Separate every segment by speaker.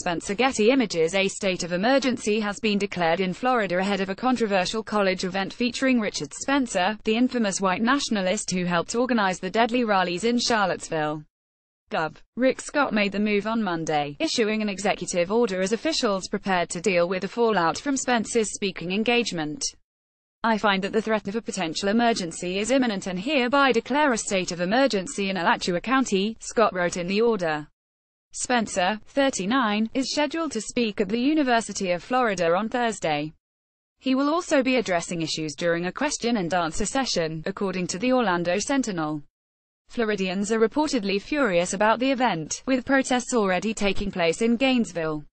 Speaker 1: Spencer. Getty Images. A state of emergency has been declared in Florida ahead of a controversial college event featuring Richard Spencer, the infamous white nationalist who helped organize the deadly rallies in Charlottesville. Gov. Rick Scott made the move on Monday, issuing an executive order as officials prepared to deal with the fallout from Spencer's speaking engagement. I find that the threat of a potential emergency is imminent and hereby declare a state of emergency in Alachua County, Scott wrote in the order. Spencer, 39, is scheduled to speak at the University of Florida on Thursday. He will also be addressing issues during a question-and-answer session, according to the Orlando Sentinel. Floridians are reportedly furious about the event, with protests already taking place in Gainesville.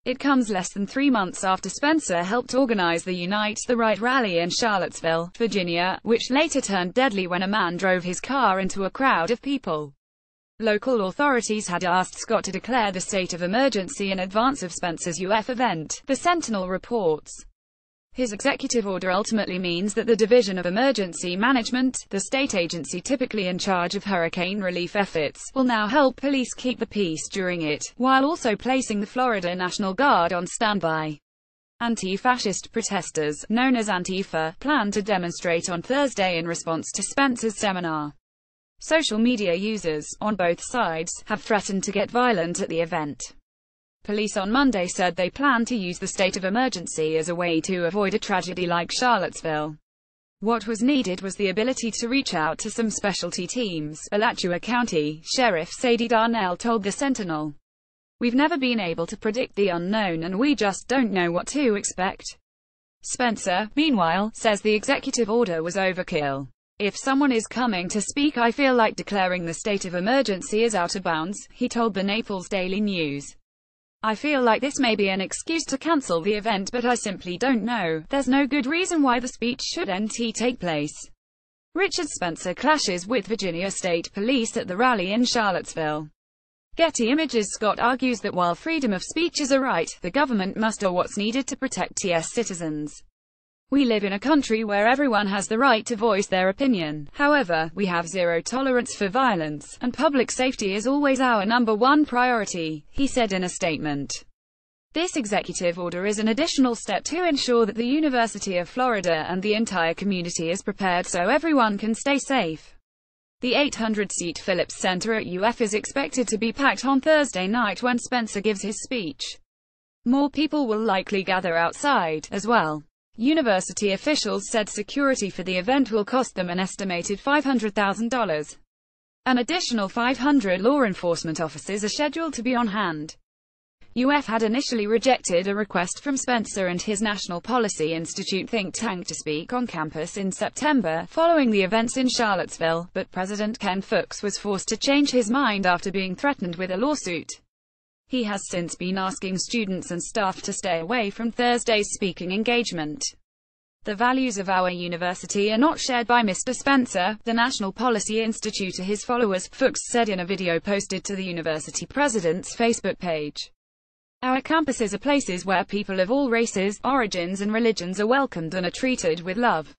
Speaker 1: It comes less than 3 months after Spencer helped organize the Unite the Right rally in Charlottesville, Virginia, which later turned deadly when a man drove his car into a crowd of people. Local authorities had asked Scott to declare the state of emergency in advance of Spencer's UF event, the Sentinel reports. His executive order ultimately means that the Division of Emergency Management, the state agency typically in charge of hurricane relief efforts, will now help police keep the peace during it, while also placing the Florida National Guard on standby. Anti-fascist protesters, known as Antifa, plan to demonstrate on Thursday in response to Spencer's seminar. Social media users, on both sides, have threatened to get violent at the event. Police on Monday said they plan to use the state of emergency as a way to avoid a tragedy like Charlottesville. What was needed was the ability to reach out to some specialty teams, Alachua County Sheriff Sadie Darnell told the Sentinel. We've never been able to predict the unknown and we just don't know what to expect. Spencer, meanwhile, says the executive order was overkill. If someone is coming to speak, I feel like declaring the state of emergency is out of bounds, he told the Naples Daily News. I feel like this may be an excuse to cancel the event, but I simply don't know. There's no good reason why the speech shouldn't take place. Richard Spencer clashes with Virginia State Police at the rally in Charlottesville. Getty Images. Scott argues that while freedom of speech is a right, the government must do what's needed to protect its citizens. We live in a country where everyone has the right to voice their opinion. However, we have zero tolerance for violence, and public safety is always our #1 priority, he said in a statement. This executive order is an additional step to ensure that the University of Florida and the entire community is prepared so everyone can stay safe. The 800-seat Phillips Center at UF is expected to be packed on Thursday night when Spencer gives his speech. More people will likely gather outside, as well. University officials said security for the event will cost them an estimated $500,000. An additional 500 law enforcement officers are scheduled to be on hand. UF had initially rejected a request from Spencer and his National Policy Institute think tank to speak on campus in September, following the events in Charlottesville, but President Ken Fuchs was forced to change his mind after being threatened with a lawsuit. He has since been asking students and staff to stay away from Thursday's speaking engagement. The values of our university are not shared by Mr. Spencer, the National Policy Institute to his followers, Fuchs said in a video posted to the university president's Facebook page. Our campuses are places where people of all races, origins and religions are welcomed and are treated with love.